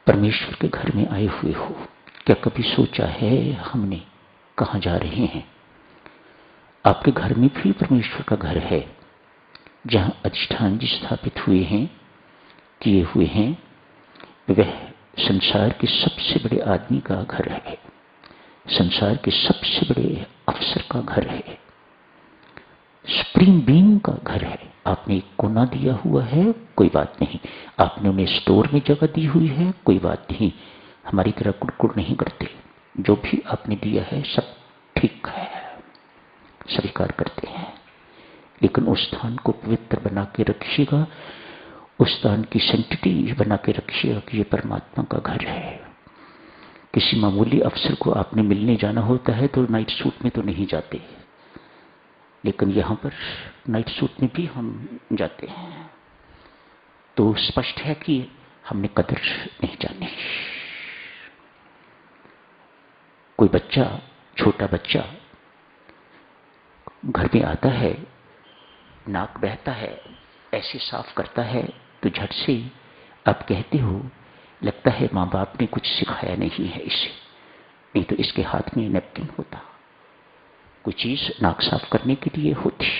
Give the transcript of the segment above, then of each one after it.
परमेश्वर के घर में आए हुए हो, क्या कभी सोचा है हमने कहाँ जा रहे हैं? आपके घर में भी परमेश्वर का घर है, जहां अधिष्ठान जी स्थापित हुए हैं, किए हुए हैं। वह संसार के सबसे बड़े आदमी का घर है, संसार के सबसे बड़े अफसर का घर है, सुप्रीम बीइंग का घर है। आपने एक कोना दिया हुआ है, कोई बात नहीं। आपने उन्हें स्टोर में जगह दी हुई है, कोई बात नहीं। हमारी तरह कुड़कुड़ नहीं करते। जो भी आपने दिया है सब ठीक है, स्वीकार करते हैं। लेकिन उस स्थान को पवित्र बना के रखिएगा, उस स्थान की सेंटिटी बना के रखिएगा कि ये परमात्मा का घर है। किसी मामूली अफसर को आपने मिलने जाना होता है तो नाइट सूट में तो नहीं जाते, लेकिन यहां पर नाइट सूट में भी हम जाते हैं। तो स्पष्ट है कि हमने कदर नहीं जानी। कोई बच्चा, छोटा बच्चा घर में आता है, नाक बहता है, ऐसे साफ करता है तो झट से आप कहते हो, लगता है माँ बाप ने कुछ सिखाया नहीं है इसे, नहीं तो इसके हाथ में नैपकिन होता, कोई चीज नाक साफ करने के लिए होती।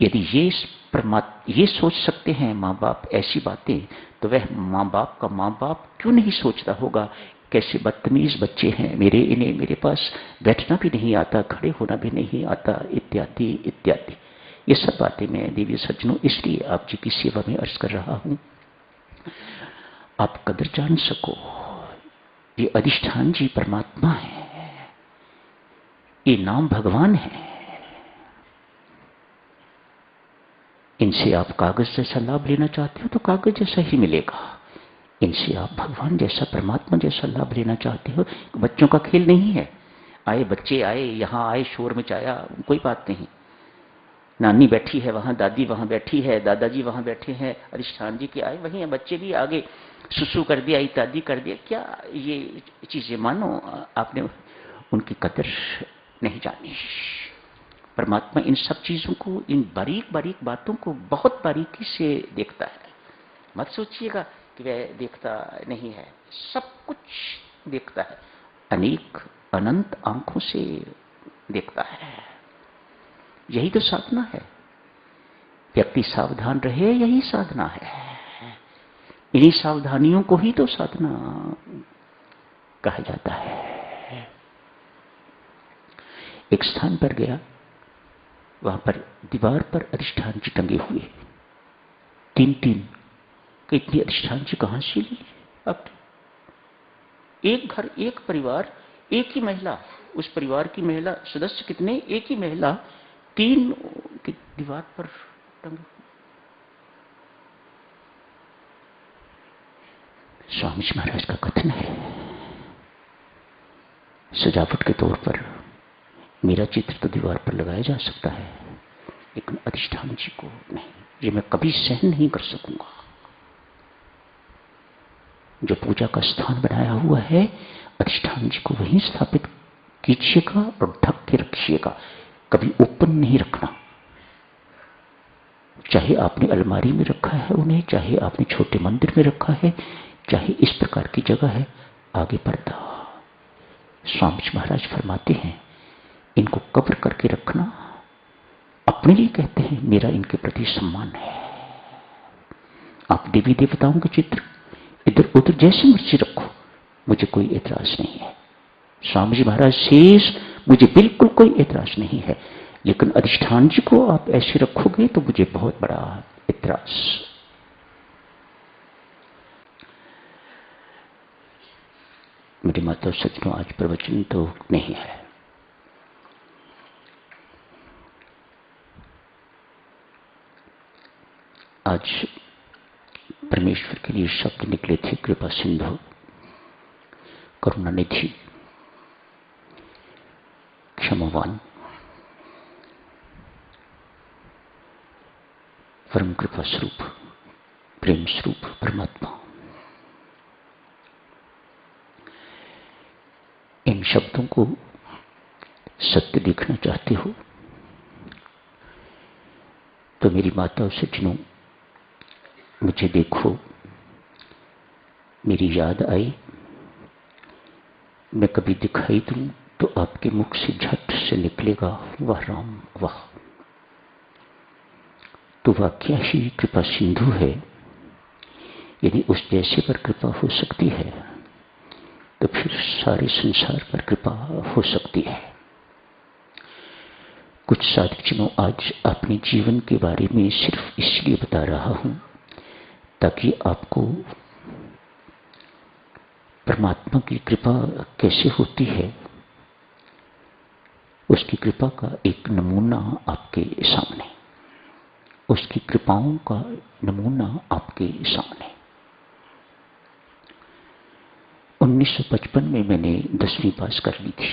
यदि ये सोच सकते हैं माँ बाप ऐसी बातें, तो वह माँ बाप का माँ बाप क्यों नहीं सोचता होगा, कैसे बदतमीज बच्चे हैं मेरे, इन्हें मेरे पास बैठना भी नहीं आता, खड़े होना भी नहीं आता, इत्यादि इत्यादि। ये सब बातें मैं देवी सज्जनों इसलिए आप जी की सेवा में अर्ज कर रहा हूं, आप कदर जान सको। ये अधिष्ठान जी परमात्मा है, ये नाम भगवान है। इनसे आप कागज जैसा लाभ लेना चाहते हो तो कागज जैसा ही मिलेगा। इनसे आप भगवान जैसा, परमात्मा जैसा लाभ लेना चाहते हो, बच्चों का खेल नहीं है। आए बच्चे आए, यहां आए, शोर मचाया, कोई बात नहीं। नानी बैठी है वहां, दादी वहां बैठी है, दादाजी वहां बैठे हैं, अधिष्ठान जी के आए वहीं है, बच्चे भी आगे सुसु कर दिया, इत्यादि कर दिया। क्या ये चीजें मानो आपने उनकी कदर नहीं जानी। परमात्मा इन सब चीजों को, इन बारीक बारीक बातों को बहुत बारीकी से देखता है। मत सोचिएगा कि वह देखता नहीं है, सब कुछ देखता है, अनेक अनंत आंखों से देखता है। यही तो साधना है। व्यक्ति सावधान रहे, यही साधना है। इन्हीं सावधानियों को ही तो साधना कहा जाता है। एक स्थान पर गया, वहां पर दीवार पर अधिष्ठान जी टंगे हुए, तीन तीन। कितनी अधिष्ठान जी कहां से ली? अब एक घर, एक परिवार, एक ही महिला, उस परिवार की महिला सदस्य कितने? एक ही महिला, तीन की दीवार पर टंगे। स्वामी जी महाराज का कथन है, सजावट के तौर पर मेरा चित्र तो दीवार पर लगाया जा सकता है, लेकिन अधिष्ठान जी को नहीं, ये मैं कभी सहन नहीं कर सकूंगा। जो पूजा का स्थान बनाया हुआ है, अधिष्ठान जी को वहीं स्थापित कीजिएगा और ढक के रखिएगा, कभी ओपन नहीं रखना। चाहे आपने अलमारी में रखा है उन्हें, चाहे आपने छोटे मंदिर में रखा है, चाहे इस प्रकार की जगह है, आगे पर्दा। स्वामी जी महाराज फरमाते हैं, इनको कवर करके रखना अपने लिए कहते हैं, मेरा इनके प्रति सम्मान है। आप देवी देवताओं के चित्र इधर उधर जैसे मर्जी रखो, मुझे कोई एतराज नहीं है। स्वामी जी महाराज शेष, मुझे बिल्कुल कोई एतराज नहीं है, लेकिन अधिष्ठान जी को आप ऐसे रखोगे तो मुझे बहुत बड़ा एतराज। मेरी माता सज्जनों, आज प्रवचन तो नहीं है। आज परमेश्वर के लिए शब्द निकले थे, कृपा सिंधु, करुणा निधि, क्षमावान, परम कृपा स्वरूप, प्रेम स्वरूप परमात्मा। इन शब्दों को सत्य देखना चाहते हो तो मेरी माता सज्जनों, मुझे देखो, मेरी याद आई, मैं कभी दिखाई दूं तो आपके मुख से झट से निकलेगा वाह राम वाह। तो वह क्या ही कृपा सिंधु है। यदि उस जैसे पर कृपा हो सकती है तो फिर सारे संसार पर कृपा हो सकती है। कुछ साधकजनों, आज अपने जीवन के बारे में सिर्फ इसलिए बता रहा हूं ताकि आपको परमात्मा की कृपा कैसे होती है उसकी कृपा का एक नमूना आपके सामने, उसकी कृपाओं का नमूना आपके सामने। 1955 में मैंने 10वीं पास कर ली थी।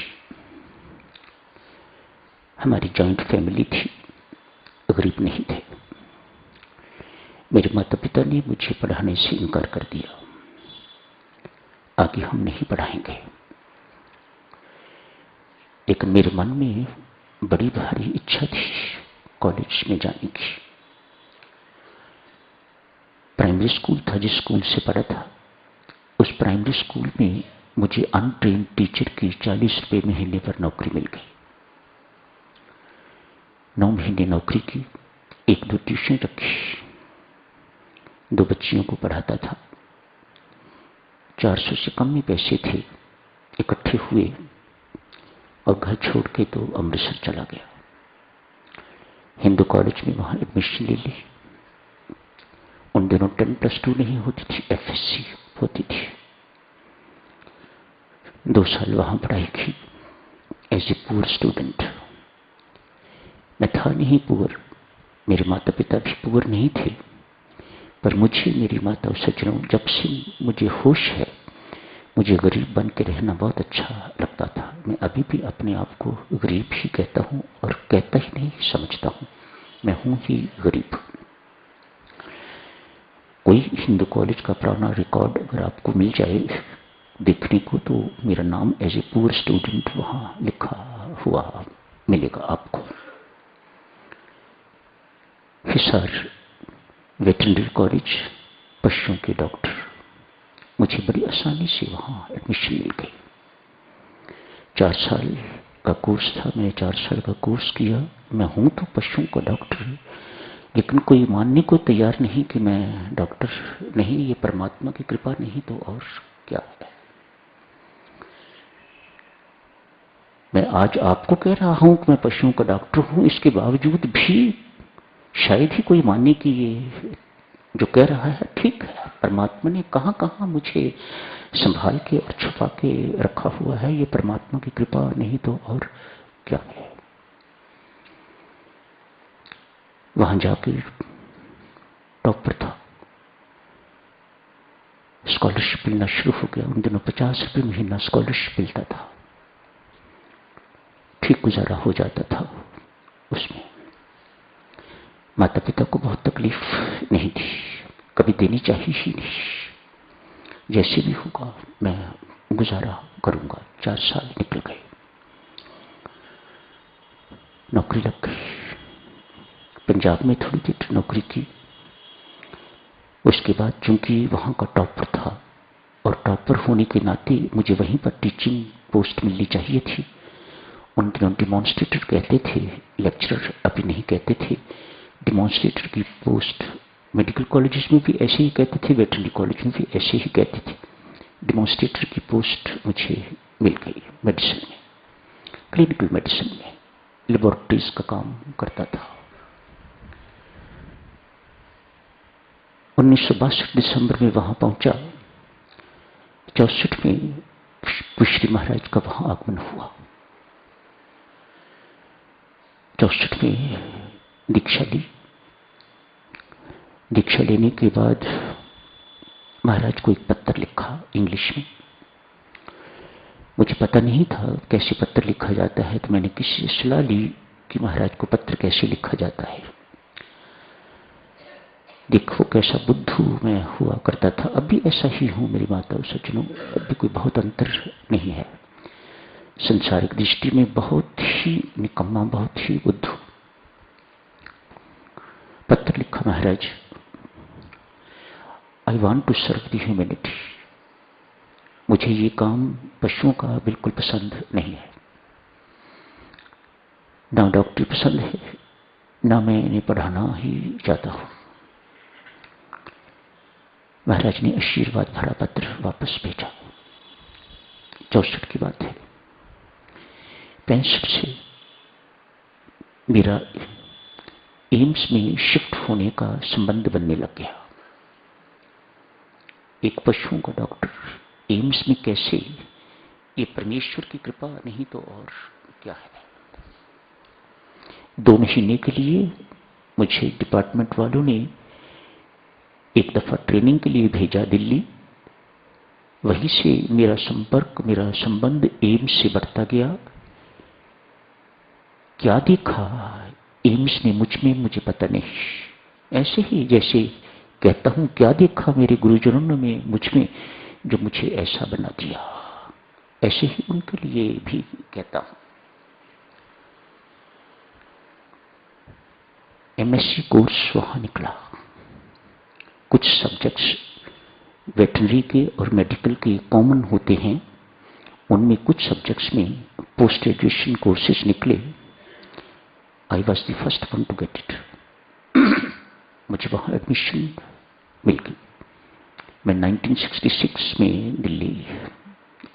हमारी जॉइंट फैमिली थी, गरीब नहीं थे। मेरे माता पिता ने मुझे पढ़ाने से इनकार कर दिया, आगे हम नहीं पढ़ाएंगे। लेकिन मेरे मन में बड़ी भारी इच्छा थी कॉलेज में जाने की। प्राइमरी स्कूल था जिस स्कूल से पढ़ा था, उस प्राइमरी स्कूल में मुझे अनट्रेन्ड टीचर की 40 रुपये महीने पर नौकरी मिल गई। 9 महीने नौकरी की, 1-2 ट्यूशन रखी, 2 बच्चियों को पढ़ाता था। 400 से कम में पैसे थे, इकट्ठे हुए और घर छोड़ के तो अमृतसर चला गया। हिंदू कॉलेज में वहां एडमिशन ले ली। उन दिनों 10+2 नहीं होती थी, FSC होती थी। 2 साल वहां पढ़ाई की एज ए पुअर स्टूडेंट। मैं था नहीं पुअर, मेरे माता पिता भी पुअर नहीं थे, पर मुझे मेरी माता और सज्जनों, जब से मुझे होश है, मुझे गरीब बन के रहना बहुत अच्छा लगता था। मैं अभी भी अपने आप को गरीब ही कहता हूं और कहता ही नहीं, समझता हूं मैं हूं ही गरीब। कोई हिंदू कॉलेज का पुराना रिकॉर्ड अगर आपको मिल जाए देखने को तो मेरा नाम एज ए पुअर स्टूडेंट वहां लिखा हुआ मिलेगा आपको। हिसार वेटरनरी कॉलेज, पशुओं के डॉक्टर, मुझे बड़ी आसानी से वहां एडमिशन मिल गई। 4 साल का कोर्स था, मैंने 4 साल का कोर्स किया। मैं हूं तो पशुओं का डॉक्टर, लेकिन कोई मानने को तैयार नहीं कि मैं डॉक्टर नहीं, ये परमात्मा की कृपा नहीं तो और क्या है। मैं आज आपको कह रहा हूं कि मैं पशुओं का डॉक्टर हूं, इसके बावजूद भी शायद ही कोई माने कि ये जो कह रहा है ठीक है। परमात्मा ने कहां कहां मुझे संभाल के और छुपा के रखा हुआ है, ये परमात्मा की कृपा नहीं तो और क्या है। वहां जाके टॉपर था, स्कॉलरशिप मिलना शुरू हो गया। उन दिनों 50 रुपये महीना स्कॉलरशिप मिलता था, ठीक गुजारा हो जाता था उसमें। माता पिता को बहुत तकलीफ नहीं थी, कभी देनी चाहिए ही नहीं। जैसे भी होगा मैं गुजारा करूंगा। 4 साल निकल गए, नौकरी लग गई। पंजाब में थोड़ी देर नौकरी की, उसके बाद चूंकि वहां का टॉपर था और टॉपर होने के नाते मुझे वहीं पर टीचिंग पोस्ट मिलनी चाहिए थी। उन दिनों डिमॉन्स्ट्रेटर कहते थे, लेक्चरर अभी नहीं कहते थे। डिमॉन्स्ट्रेटर की पोस्ट मेडिकल कॉलेजेस में भी ऐसे ही कहते थे, वेटरनरी कॉलेज में भी ऐसे ही कहते थे। डिमॉन्स्ट्रेटर की पोस्ट मुझे मिल गई मेडिसिन में, क्लिनिकल मेडिसिन में, लेबोरेटरीज का काम करता था। 1962 दिसंबर में वहां पहुंचा। 64 में पुश्री महाराज का वहां आगमन हुआ। 64 में दीक्षा ली। दीक्षा लेने के बाद महाराज को एक पत्र लिखा इंग्लिश में। मुझे पता नहीं था कैसे पत्र लिखा जाता है, तो मैंने किसी से सलाह ली कि महाराज को पत्र कैसे लिखा जाता है। देखो कैसा बुद्धू मैं हुआ करता था, अब भी ऐसा ही हूं मेरी माता और सज्जनों, अब भी कोई बहुत अंतर नहीं है। संसारिक दृष्टि में बहुत ही निकम्मा, बहुत ही बुद्धू। पत्र लिखा, महाराज, I want to serve the humanity. मुझे ये काम पशुओं का बिल्कुल पसंद नहीं है, ना डॉक्टरी पसंद है, ना मैं इन्हें पढ़ाना ही चाहता हूं। महाराज ने आशीर्वाद भरा पत्र वापस भेजा। 64 की बात है। 65 से मेरा एम्स में शिफ्ट होने का संबंध बनने लग गया। एक पशुओं का डॉक्टर एम्स में कैसे, ये परमेश्वर की कृपा नहीं तो और क्या है। 2 महीने के लिए मुझे डिपार्टमेंट वालों ने एक दफा ट्रेनिंग के लिए भेजा दिल्ली। वहीं से मेरा संपर्क, मेरा संबंध एम्स से बढ़ता गया। क्या देखा एम्स ने मुझ में, मुझे पता नहीं। ऐसे ही जैसे कहता हूं, क्या देखा मेरे गुरुजनों ने मुझ में जो मुझे ऐसा बना दिया, ऐसे ही उनके लिए भी कहता हूं। एमएससी कोर्स वहां निकला। कुछ सब्जेक्ट्स वेटरनरी के और मेडिकल के कॉमन होते हैं, उनमें कुछ सब्जेक्ट्स में पोस्ट ग्रेजुएशन कोर्सेज निकले। I was the first one to get it. मुझे वहां एडमिशन मिल गई। मैं 1966 में दिल्ली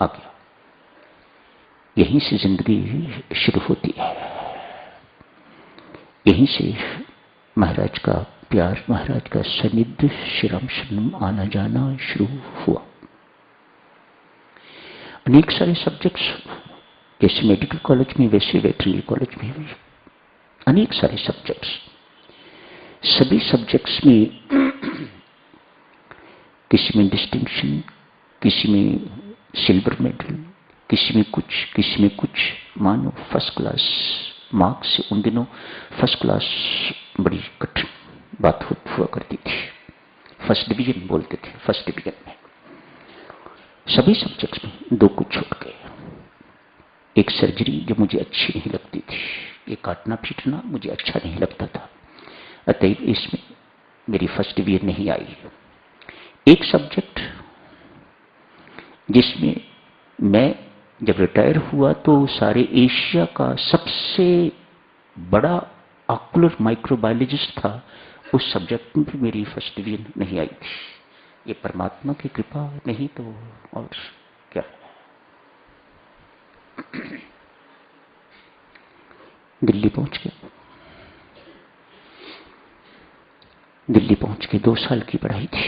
आ गया। यहीं से जिंदगी शुरू होती है, यहीं से महाराज का प्यार, महाराज का सानिध्य, श्री राम शरणम आना जाना शुरू हुआ। अनेक सारे सब्जेक्ट्स, जैसे मेडिकल कॉलेज में वैसे वेटरनरी कॉलेज में भी अनेक सारे सब्जेक्ट्स। सभी सब्जेक्ट्स में किसी में डिस्टिंक्शन, किसी में सिल्वर मेडल, किसी में कुछ। मानो फर्स्ट क्लास मार्क्स से उन दिनों फर्स्ट क्लास बड़ी कठिन बात हुआ करती थी। फर्स्ट डिवीजन बोलते थे, फर्स्ट डिवीजन में सभी सब्जेक्ट्स में 2 कुछ छूट गए। एक सर्जरी जो मुझे अच्छी नहीं लगती थी, ये काटना पीटना मुझे अच्छा नहीं लगता था, अतएव इसमें मेरी फर्स्ट डिवीजन नहीं आई। एक सब्जेक्ट जिसमें मैं जब रिटायर हुआ तो सारे एशिया का सबसे बड़ा ऑक्यूलर माइक्रोबायोलॉजिस्ट था, उस सब्जेक्ट में भी मेरी फर्स्ट डिवीजन नहीं आई थी। ये परमात्मा की कृपा नहीं तो और क्या। दिल्ली पहुंच गया। दिल्ली पहुंच के 2 साल की पढ़ाई थी।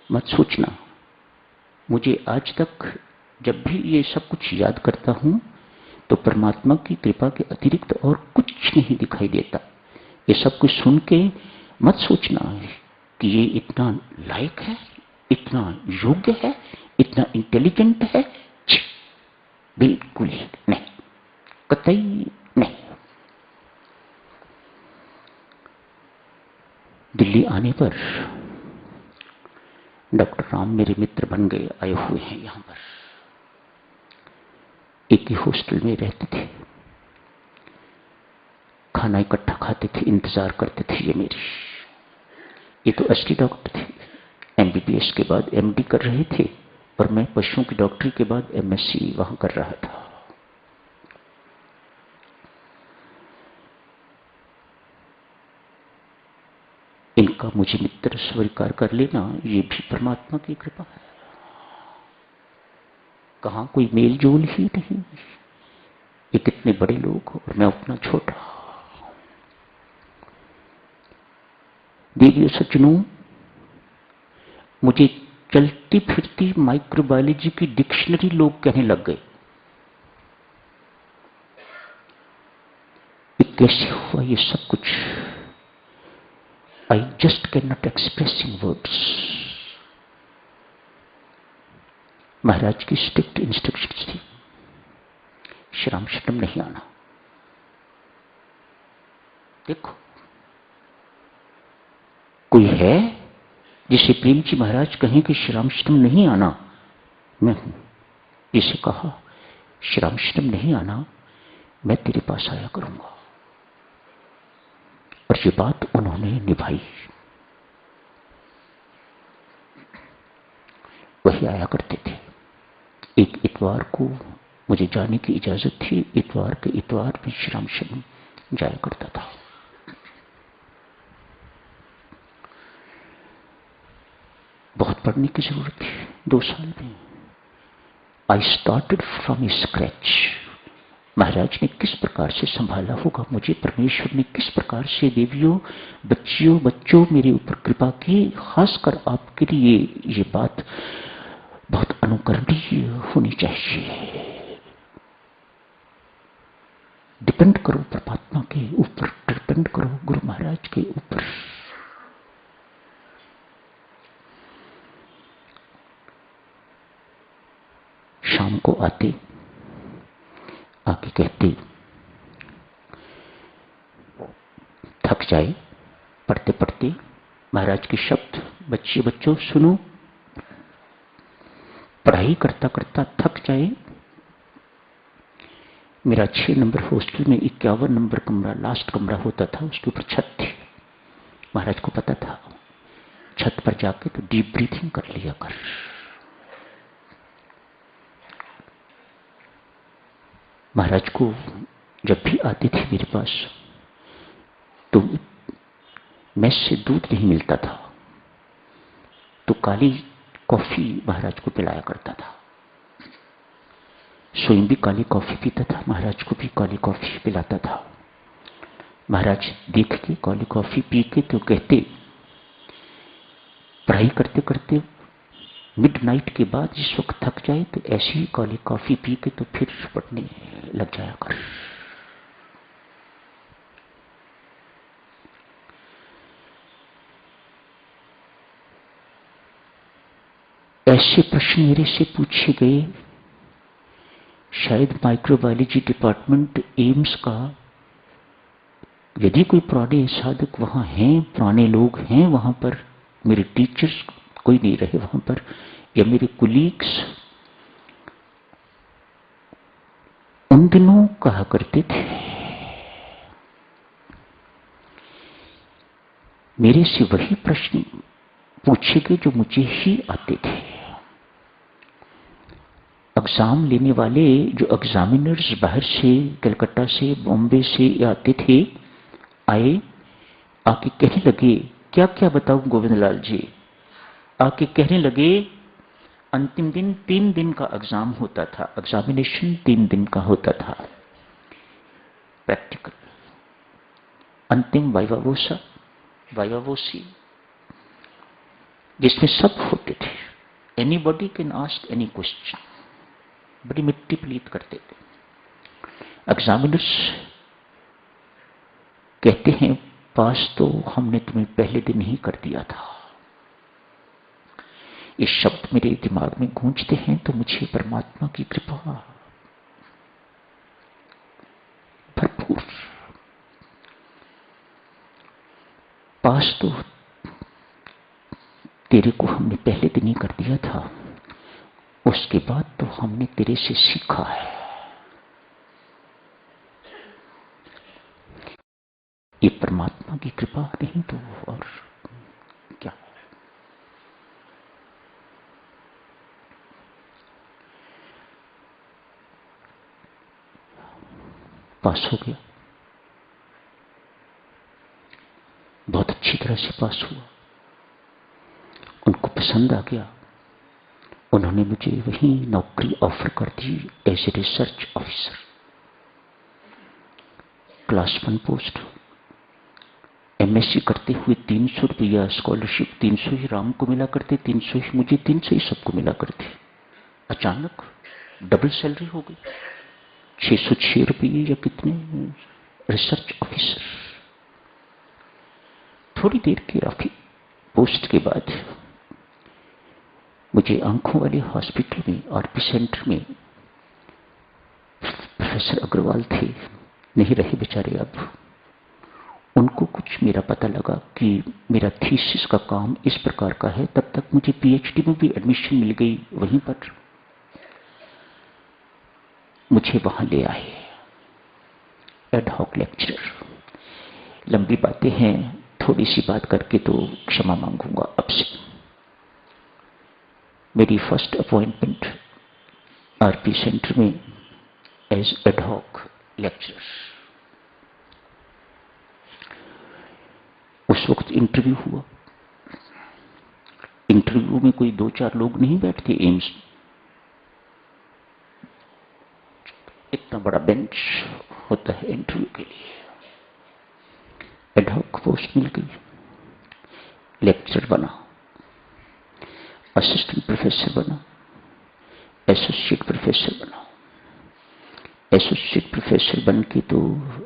मत सोचना, मुझे आज तक जब भी ये सब कुछ याद करता हूं तो परमात्मा की कृपा के अतिरिक्त और कुछ नहीं दिखाई देता। ये सब कुछ सुन के मत सोचना कि ये इतना लायक है, इतना योग्य है, इतना इंटेलिजेंट है। बिल्कुल नहीं, कतई नहीं। दिल्ली आने पर डॉक्टर राम मेरे मित्र बन गए, आए हुए हैं यहां पर। एक ही हॉस्टल में रहते थे, खाना इकट्ठा खाते थे, इंतजार करते थे ये मेरी। ये तो असली डॉक्टर थे, एमबीबीएस के बाद एमडी कर रहे थे और मैं पशुओं की डॉक्टरी के बाद एमएससी वहां कर रहा था। इनका मुझे मित्र स्वीकार कर लेना ये भी परमात्मा की कृपा है। कहां कोई मेल जोल ही नहीं, ये कितने बड़े लोग और मैं उतना छोटा। देवियों सज्जनों, मुझे चलती फिरती माइक्रोबायोलॉजी की डिक्शनरी लोग कहने लग गए। ये कैसे हुआ ये सब कुछ? I just cannot express in words. महाराज की स्ट्रिक्ट इंस्ट्रक्शंस थी, श्री राम शरणम नहीं आना। देखो, कोई है जिसे प्रेम जी महाराज कहें कि श्री राम शरणम नहीं आना? मैं हूं जिसे कहा श्री राम शरणम नहीं आना, मैं तेरे पास आया करूंगा। और ये बात उन्होंने निभाई। वही आया करते थे। एक इतवार को मुझे जाने की इजाजत थी, इतवार के इतवार में श्री राम शरण जाया करता था। बहुत पढ़ने की जरूरत थी 2 साल में। I started from scratch. महाराज ने किस प्रकार से संभाला होगा मुझे, परमेश्वर ने किस प्रकार से देवियों, बच्चियों, बच्चों मेरे ऊपर कृपा की। खासकर आपके लिए ये बात बहुत अनुकरणीय होनी चाहिए। डिपेंड करो परमात्मा के ऊपर, डिपेंड करो गुरु महाराज के ऊपर। शाम को आते, आके कहते, थक जाए पढ़ते पढ़ते महाराज के शब्द, बच्चे बच्चों सुनो, पढ़ाई करता करता थक जाए। मेरा 6 नंबर हॉस्टल में 51 नंबर कमरा, लास्ट कमरा होता था, उसके ऊपर छत थी। महाराज को पता था छत पर जाके तो डीप ब्रीथिंग कर लिया कर। महाराज को जब भी आती थी मेरे पास तो मेस से दूध नहीं मिलता था, तो काली कॉफी महाराज को पिलाया करता था। स्वयं भी काली कॉफी पीता था, महाराज को भी काली कॉफी पिलाता था। महाराज देख के काली कॉफी पी के तो कहते, पढ़ाई करते करते मिडनाइट के बाद जिस वक्त थक जाए तो ऐसी ही काली कॉफी पी के तो फिर पढ़ने लग जाया कर। ऐसे प्रश्न मेरे से पूछे गए, शायद माइक्रोबायोलॉजी डिपार्टमेंट एम्स का, यदि कोई पुराने साधक वहां हैं, पुराने लोग हैं वहां पर, मेरे टीचर्स कोई नहीं रहे वहां पर, या मेरे कुलीग्स, उन दिनों कहा करते थे, मेरे से वही प्रश्न पूछे गए जो मुझे ही आते थे। एग्जाम लेने वाले जो एग्जामिनर्स बाहर से, कलकत्ता से, बॉम्बे से आते थे, आए, आके कहने लगे, क्या क्या बताऊं गोविंदलाल जी, आके कहने लगे, अंतिम दिन 3 दिन का एग्जाम होता था, एग्जामिनेशन 3 दिन का होता था, प्रैक्टिकल, अंतिम वाइवावोसा, वाइवावोसी, जिसमें सब होते थे। Anybody can ask any question, बड़ी मिट्टी पलीत करते थे। एग्जामिनर्स कहते हैं, पास तो हमने तुम्हें पहले दिन ही कर दिया था। ये शब्द मेरे दिमाग में गूंजते हैं तो मुझे परमात्मा की कृपा भरपूर, पास तो तेरे को हमने पहले दिन ही कर दिया था, उसके बाद तो हमने तेरे से सीखा है। ये परमात्मा की कृपा नहीं तो और क्या। पास हो गया, बहुत अच्छी तरह से पास हुआ, उनको पसंद आ गया, उन्होंने मुझे वहीं नौकरी ऑफर कर दी as a research officer, class 1 पोस्ट। एमएससी करते हुए 300 रुपया स्कॉलरशिप, 300 ही राम को मिला करते, 300 ही मुझे, 300 ही सबको मिला करते। अचानक डबल सैलरी हो गई, 606 रुपये या कितने, रिसर्च ऑफिसर। थोड़ी देर की राफी पोस्ट के बाद मुझे आंखों वाले हॉस्पिटल में, आरपी सेंटर में, प्रोफेसर अग्रवाल थे, नहीं रहे बेचारे अब, उनको कुछ मेरा पता लगा कि मेरा थीसिस का काम इस प्रकार का है। तब तक मुझे पीएचडी में भी एडमिशन मिल गई, वहीं पर मुझे वहां ले आए एड हॉक लेक्चरर। लंबी बातें हैं, थोड़ी सी बात करके तो क्षमा मांगूंगा आपसे। मेरी फर्स्ट अपॉइंटमेंट आरपी सेंटर में एज एडहॉक लेक्चरर। उस वक्त इंटरव्यू हुआ। इंटरव्यू में कोई 2-4 लोग नहीं बैठते एम्स, इतना बड़ा बेंच होता है इंटरव्यू के लिए। एडहॉक पोस्ट मिल गई, लेक्चरर बना, असिस्टेंट प्रोफेसर बना, एसोसिएट प्रोफेसर बना। एसोसिएट प्रोफेसर बन के तो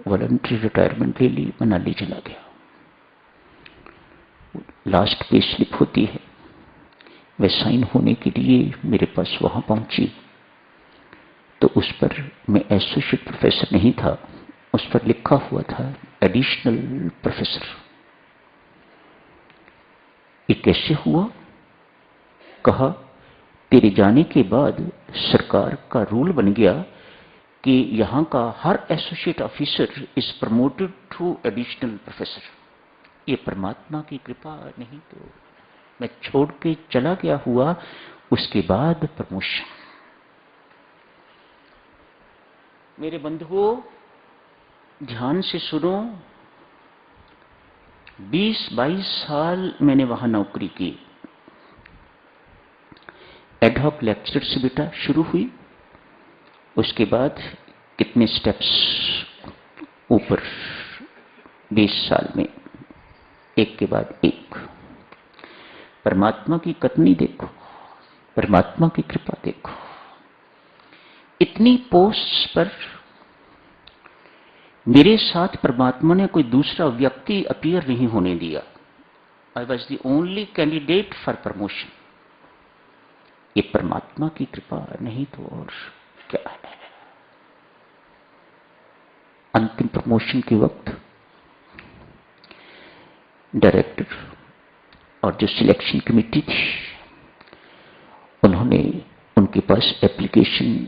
वॉलंटरी रिटायरमेंट ले ली, मनाली चला गया। लास्ट पे स्लिप होती है, वह साइन होने के लिए मेरे पास वहां पहुंची तो उस पर मैं एसोसिएट प्रोफेसर नहीं था, उस पर लिखा हुआ था एडिशनल प्रोफेसर। ये कैसे हुआ? कहा तेरे जाने के बाद सरकार का रूल बन गया कि यहां का हर associate officer is promoted to additional professor. ये परमात्मा की कृपा नहीं तो मैं छोड़ के चला गया हुआ, उसके बाद प्रमोशन। मेरे बंधुओं ध्यान से सुनो, 20-22 साल मैंने वहां नौकरी की। एडहॉक लेक्चरर से बेटा शुरू हुई, उसके बाद कितने स्टेप्स ऊपर 20 साल में, एक के बाद एक। परमात्मा की कथनी देखो, परमात्मा की कृपा देखो। इतनी पोस्ट पर मेरे साथ परमात्मा ने कोई दूसरा व्यक्ति अपीयर नहीं होने दिया। आई was the only candidate for promotion. ये परमात्मा की कृपा नहीं तो और क्या है। अंतिम प्रमोशन के वक्त डायरेक्टर और जो सिलेक्शन कमेटी थी, उन्होंने, उनके पास एप्लीकेशन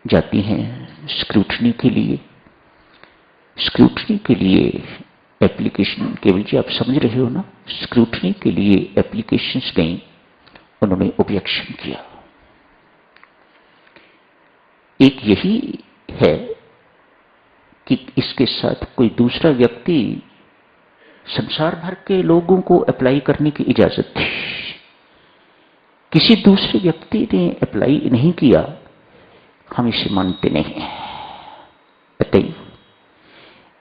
जाती हैं स्क्रूटनी के लिए। स्क्रूटनी के लिए एप्लीकेशन, केवल जी आप समझ रहे हो ना, स्क्रूटनी के लिए एप्लीकेशंस गई, उन्होंने ऑब्जेक्शन किया। एक यही है कि इसके साथ कोई दूसरा व्यक्ति, संसार भर के लोगों को अप्लाई करने की इजाजत थी, किसी दूसरे व्यक्ति ने अप्लाई नहीं किया, हम इसे मानते नहीं हैं। अतएव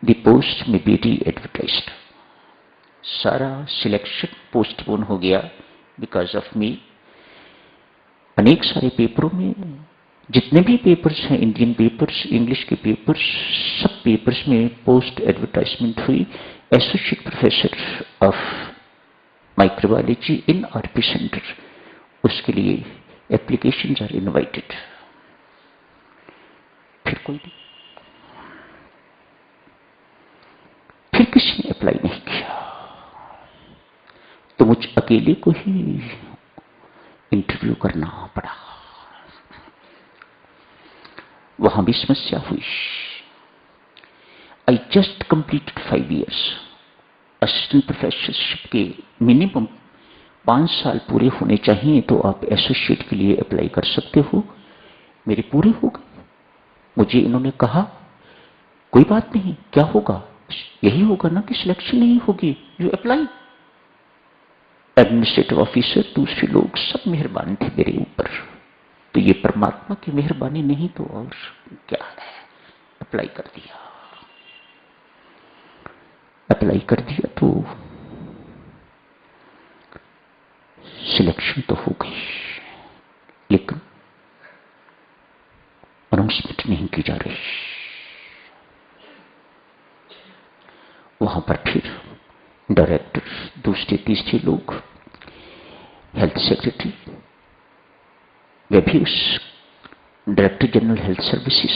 द पोस्ट में बी री एडवर्टाइज्ड। सारा सिलेक्शन पोस्टपोन हो गया बिकॉज ऑफ मी। अनेक सारे पेपरों में, जितने भी पेपर्स हैं, इंडियन पेपर्स, इंग्लिश के पेपर्स, सब पेपर्स में पोस्ट एडवर्टाइजमेंट हुई। Associate professor of microbiology in RP centre, उसके लिए एप्लीकेशंस आर इनवाइटेड। फिर कोई नहीं, फिर किसी ने अप्लाई नहीं किया, तो मुझ अकेले को ही इंटरव्यू करना पड़ा। वहां भी समस्या हुई। I just completed 5 years। Assistant professorship के मिनिमम 5 साल पूरे होने चाहिए तो आप एसोसिएट के लिए अप्लाई कर सकते हो। मेरे पूरे हो गए। मुझे इन्होंने कहा कोई बात नहीं, क्या होगा, यही होगा ना कि सिलेक्शन नहीं होगी, यू अप्लाई। एडमिनिस्ट्रेटिव ऑफिसर, दूसरे लोग सब मेहरबान थे मेरे ऊपर। तो ये परमात्मा की मेहरबानी नहीं तो और क्या है। अप्लाई कर दिया, अप्लाई कर दिया तो सिलेक्शन तो हो गई, लेकिन अनाउंसमेंट नहीं की जा रही। वहां पर फिर डायरेक्टर, दूसरे तीसरे लोग, हेल्थ सेक्रेटरी, वे भी उस director general health services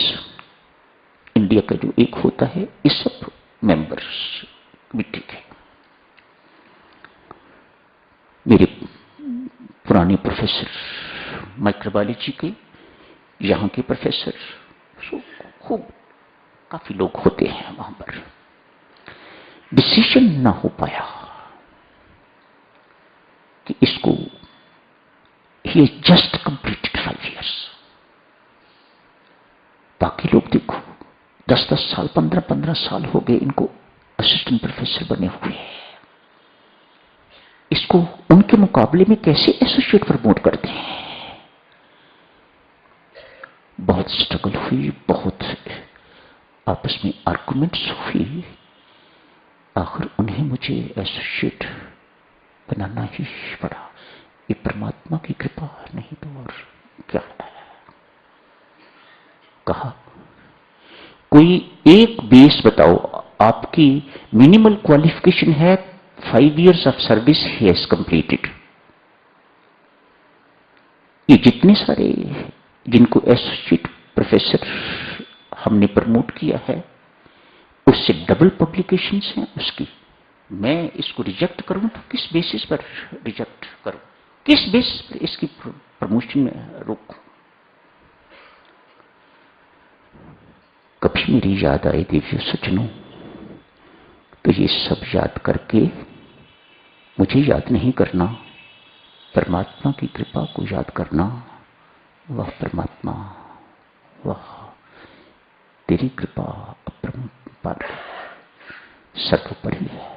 India का जो एक होता है, ये सब मेंबर्स कमिटी के। मेरे पुराने प्रोफेसर माइक्रोबायोलॉजी के, यहाँ के प्रोफेसर, खूब काफी लोग होते हैं वहां पर। डिसीजन ना हो पाया कि इसको ही ही जस्ट कंप्लीटेड 5 years। बाकी लोग देखो 10-10 साल 15-15 साल हो गए इनको असिस्टेंट प्रोफेसर बने हुए हैं। इसको उनके मुकाबले में कैसे एसोसिएट प्रमोट करते हैं। बहुत स्ट्रगल हुई, बहुत आपस में आर्गुमेंट्स हुई, आखिर उन्हें मुझे एसोसिएट बनाना ही पड़ा। ये परमात्मा की कृपा नहीं तो और क्या है। कहा कोई एक बेस बताओ, आपकी मिनिमल क्वालिफिकेशन है 5 years of service he has completed. ये जितने सारे जिनको एसोसिएट प्रोफेसर हमने प्रमोट किया है उससे डबल पब्लिकेशंस हैं उसकी। मैं इसको रिजेक्ट करूं तो किस बेसिस पर रिजेक्ट करूं, किस बेसिस पर इसकी प्रमोशन में रोकूं। कभी मेरी याद आई देवियों सज्जनों तो ये सब याद करके मुझे याद नहीं करना, परमात्मा की कृपा को याद करना। वह परमात्मा, वह तेरी कृपा अपरंपार सर्वोपरि है,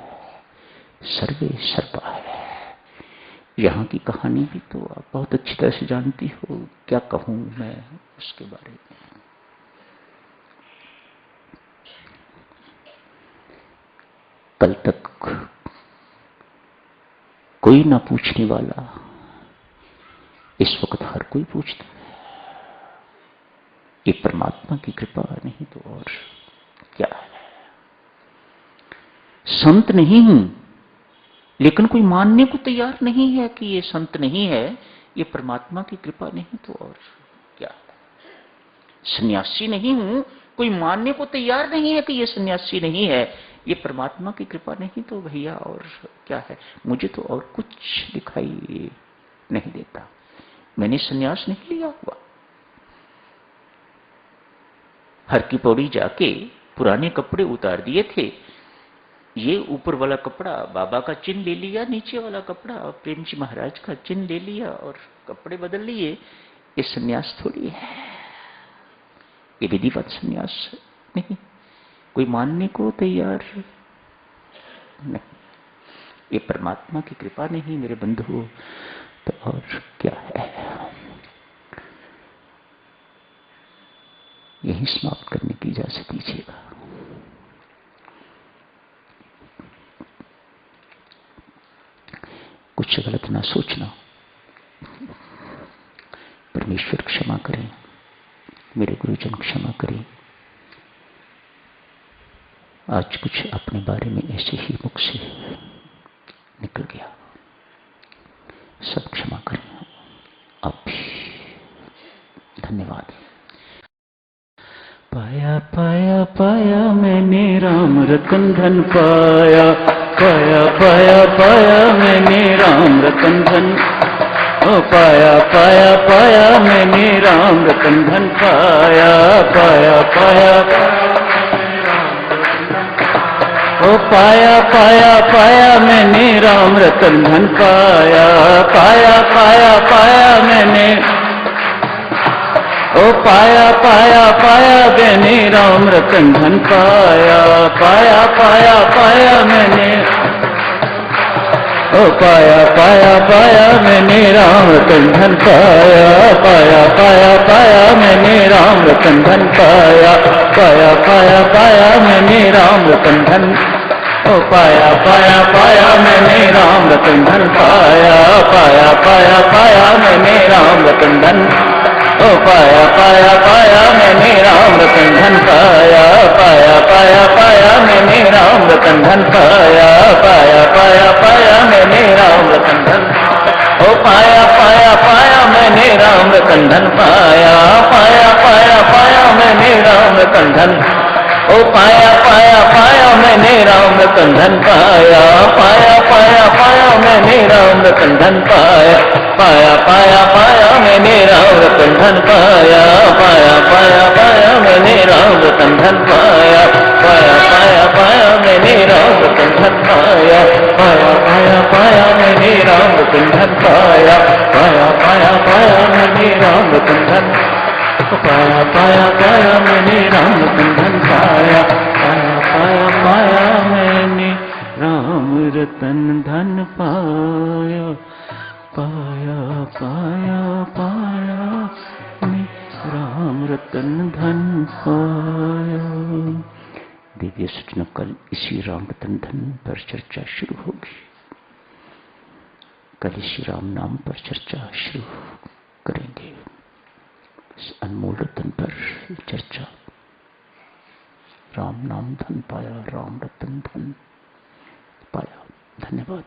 सर्वे सर्वा है। यहां की कहानी भी तो आप बहुत अच्छी तरह से जानती हो, क्या कहूं मैं उसके बारे में। कल तक कोई ना पूछने वाला, इस वक्त हर कोई पूछता है। ये परमात्मा की कृपा नहीं तो और क्या है। संत नहीं हूं लेकिन कोई मानने को तैयार नहीं है कि ये संत नहीं है, ये परमात्मा की कृपा नहीं तो और क्या है। सन्यासी नहीं हूं, कोई मानने को तैयार नहीं है कि ये सन्यासी नहीं है, ये परमात्मा की कृपा नहीं तो भैया और क्या है। मुझे तो और कुछ दिखाई नहीं देता। मैंने सन्यास नहीं लिया हुआ। हर की पौड़ी जाके पुराने कपड़े उतार दिए थे, ये ऊपर वाला कपड़ा बाबा का चिन्ह ले लिया, नीचे वाला कपड़ा प्रेम जी महाराज का चिन्ह ले लिया और कपड़े बदल लिए। ये सन्यास थोड़ी है, ये विधिवत सन्यास नहीं। कोई मानने को तैयार नहीं। ये परमात्मा की कृपा नहीं मेरे बंधु तो और क्या है। यही समाप्त करने की इजाजत दीजिएगा। कुछ गलत ना सोचना। परमेश्वर क्षमा करें, मेरे गुरुजन क्षमा करें। आज कुछ अपने बारे में ऐसे ही मुख से निकल गया, सब क्षमा करें आप भी। धन्यवाद। पाया पाया पाया मैंने राम रतन धन पाया, पाया पाया पाया मैंने राम रतन धन, ओ पाया पाया पाया मैंने राम रतन धन पाया, पाया पाया ओ पाया पाया पाया मैंने राम रतन धन पाया, पाया पाया पाया मैंने ओ पाया पाया पाया मैंने राम रतन धन पाया, पाया पाया पाया मैंने ओ पाया पाया पाया मैंने राम रतन धन पाया, पाया पाया पाया मैंने राम रतन धन पाया, पाया पाया पाया मैंने राम रतन धन, ओ पाया पाया पाया मैंने राम रतन धन पाया, पाया पाया पाया मैंने राम रतन धन, ओ पाया पाया पाया मैंने राम रतन धन पाया, पाया पाया पाया मैंने राम रतन धन पाया, पाया पाया पाया मैंने राम रतन धन, ओ पाया पाया पाया मैंने राम रतन धन पाया, पाया पाया पाया मैंने राम रतन धन, ओ पाया पाया पाया मैंने राम रतन धन पाया, पाया पाया पाया मैंने राम रतन धन पाया, पाया पाया पाया मैंने राम रतन धन पाया, पाया पाया पाया मैंने राम रतन धन पाया, पाया पाया पाया मैंने राम रतन धन पाया, पाया पाया पाया मैंने राम रतन धन पाया, पाया पाया पाया राम रतन धन पाया पाया पाया मैंने राम रतन धन पाया पाया पाया पाया मैंने राम रतन धन पाया पाया पाया पाया मैं राम रतन धन पाया। दिव्य सूचना कल इसी राम रतन धन पर चर्चा शुरू होगी। कल इसी राम नाम पर चर्चा शुरू करेंगे। इस अनमोल रतन पर चर्चा। राम नाम धन पाया, राम रतन धन पाया। धन्यवाद।